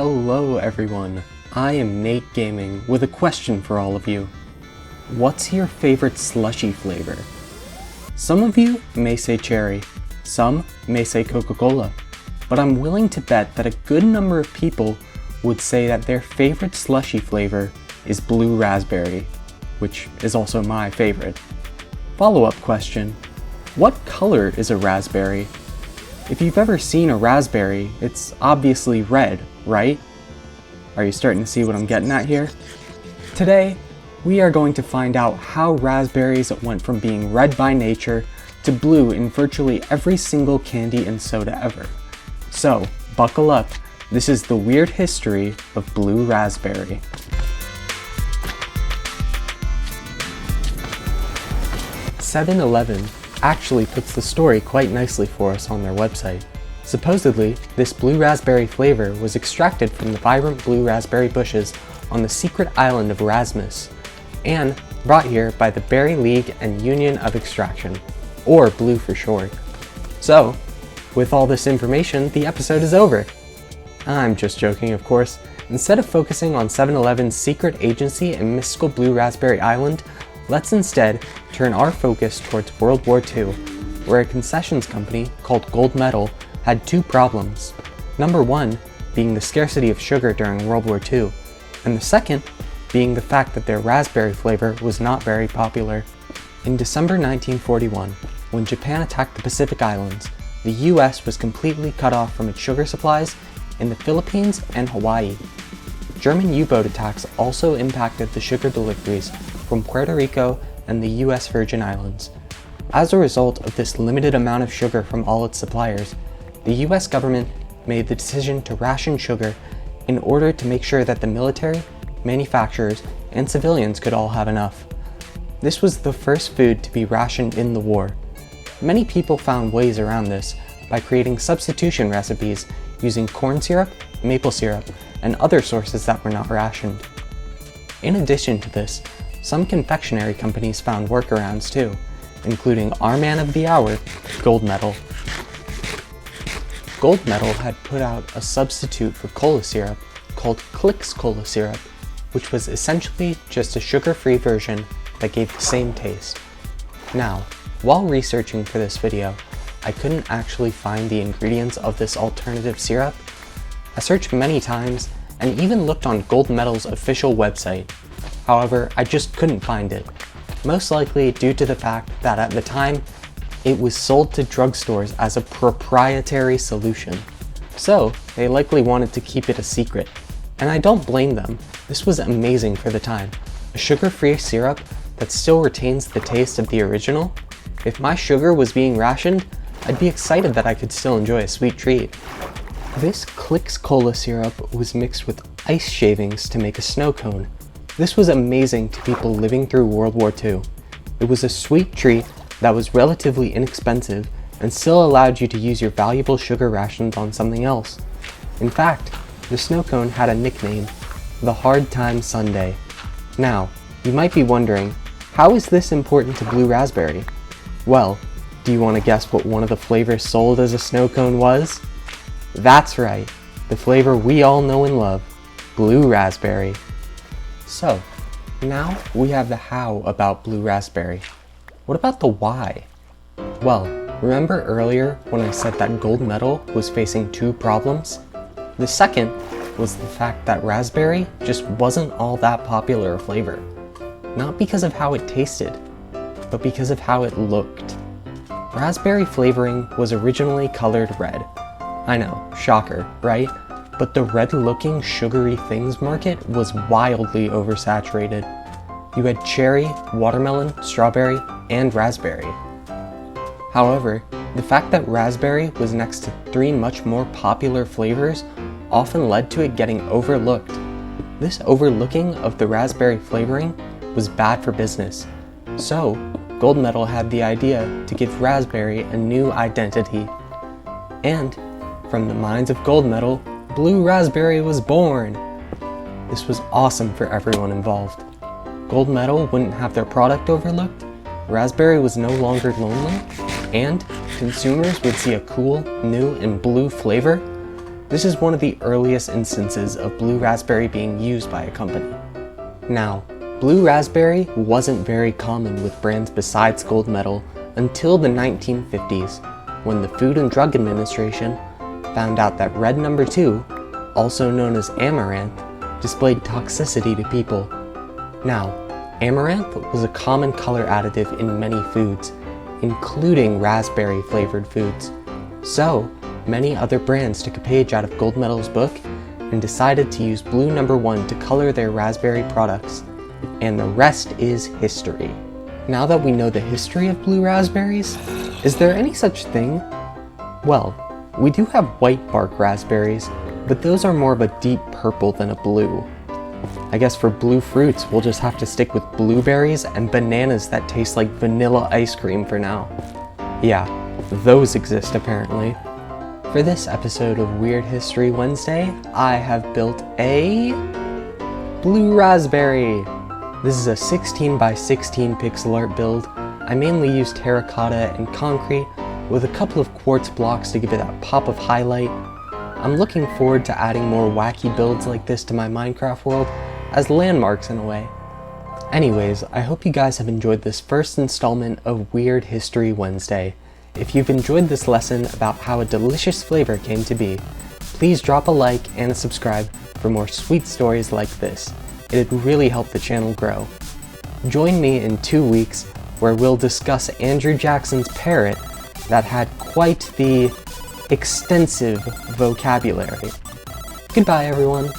Hello everyone, I am Nate Gaming with a question for all of you. What's your favorite slushy flavor? Some of you may say cherry, some may say Coca-Cola, but I'm willing to bet that a good number of people would say that their favorite slushy flavor is blue raspberry, which is also my favorite. Follow-up question, what color is a raspberry? If you've ever seen a raspberry, it's obviously red, right? Are you starting to see what I'm getting at here? Today, we are going to find out how raspberries went from being red by nature to blue in virtually every single candy and soda ever. So, buckle up, this is the weird history of blue raspberry. "7-Eleven actually puts the story quite nicely for us on their website. Supposedly, this blue raspberry flavor was extracted from the vibrant blue raspberry bushes on the secret island of Rasmus, and brought here by the Berry League and Union of Extraction, or Blue for short. So, with all this information, the episode is over. I'm just joking, of course. Instead of focusing on 7-Eleven's secret agency and mystical blue raspberry island, let's instead turn our focus towards World War II, where a concessions company called Gold Medal had two problems. Number one being the scarcity of sugar during World War II, and the second being the fact that their raspberry flavor was not very popular. In December 1941, when Japan attacked the Pacific Islands, the US was completely cut off from its sugar supplies in the Philippines and Hawaii. German U-boat attacks also impacted the sugar deliveries from Puerto Rico and the US Virgin Islands. As a result of this limited amount of sugar from all its suppliers, the US government made the decision to ration sugar in order to make sure that the military, manufacturers, and civilians could all have enough. This was the first food to be rationed in the war. Many people found ways around this by creating substitution recipes using corn syrup, maple syrup, and other sources that were not rationed. In addition to this, some confectionery companies found workarounds too, including our man of the hour, Gold Medal. Gold Medal had put out a substitute for cola syrup called Clix Cola Syrup, which was essentially just a sugar-free version that gave the same taste. Now, while researching for this video, I couldn't actually find the ingredients of this alternative syrup. I searched many times and even looked on Gold Medal's official website. However, I just couldn't find it, most likely due to the fact that at the time, it was sold to drugstores as a proprietary solution. So, they likely wanted to keep it a secret. And I don't blame them, this was amazing for the time. A sugar-free syrup that still retains the taste of the original? If my sugar was being rationed, I'd be excited that I could still enjoy a sweet treat. This Clix Cola syrup was mixed with ice shavings to make a snow cone. This was amazing to people living through World War II. It was a sweet treat that was relatively inexpensive and still allowed you to use your valuable sugar rations on something else. In fact, the snow cone had a nickname, the Hard Time Sundae. Now, you might be wondering, how is this important to blue raspberry? Well, do you want to guess what one of the flavors sold as a snow cone was? That's right, the flavor we all know and love, blue raspberry. So, now we have the how about blue raspberry. What about the why? Well, remember earlier when I said that Gold Medal was facing two problems? The second was the fact that raspberry just wasn't all that popular a flavor. Not because of how it tasted, but because of how it looked. Raspberry flavoring was originally colored red. I know, shocker, right? But the red-looking sugary things market was wildly oversaturated. You had cherry, watermelon, strawberry, and raspberry. However, the fact that raspberry was next to three much more popular flavors often led to it getting overlooked. This overlooking of the raspberry flavoring was bad for business. So, Gold Medal had the idea to give raspberry a new identity. And, from the minds of Gold Medal, blue raspberry was born. This was awesome for everyone involved. Gold Medal wouldn't have their product overlooked, raspberry was no longer lonely, and consumers would see a cool, new, and blue flavor. This is one of the earliest instances of blue raspberry being used by a company. Now, blue raspberry wasn't very common with brands besides Gold Medal until the 1950s, when the Food and Drug Administration found out that red number 2, also known as amaranth, displayed toxicity to people. Now, amaranth was a common color additive in many foods, including raspberry flavored foods. So, many other brands took a page out of Gold Medal's book and decided to use blue number 1 to color their raspberry products, and the rest is history. Now that we know the history of blue raspberries, is there any such thing? Well, we do have white bark raspberries, but those are more of a deep purple than a blue. I guess for blue fruits, we'll just have to stick with blueberries and bananas that taste like vanilla ice cream for now. Yeah, those exist apparently. For this episode of Weird History Wednesday, I have built a blue raspberry. This is a 16 by 16 pixel art build. I mainly use terracotta and concrete with a couple of quartz blocks to give it that pop of highlight. I'm looking forward to adding more wacky builds like this to my Minecraft world as landmarks in a way. Anyways, I hope you guys have enjoyed this first installment of Weird History Wednesday. If you've enjoyed this lesson about how a delicious flavor came to be, please drop a like and a subscribe for more sweet stories like this. It'd really help the channel grow. Join me in 2 weeks where we'll discuss Andrew Jackson's parrot that had quite the extensive vocabulary. Goodbye, everyone.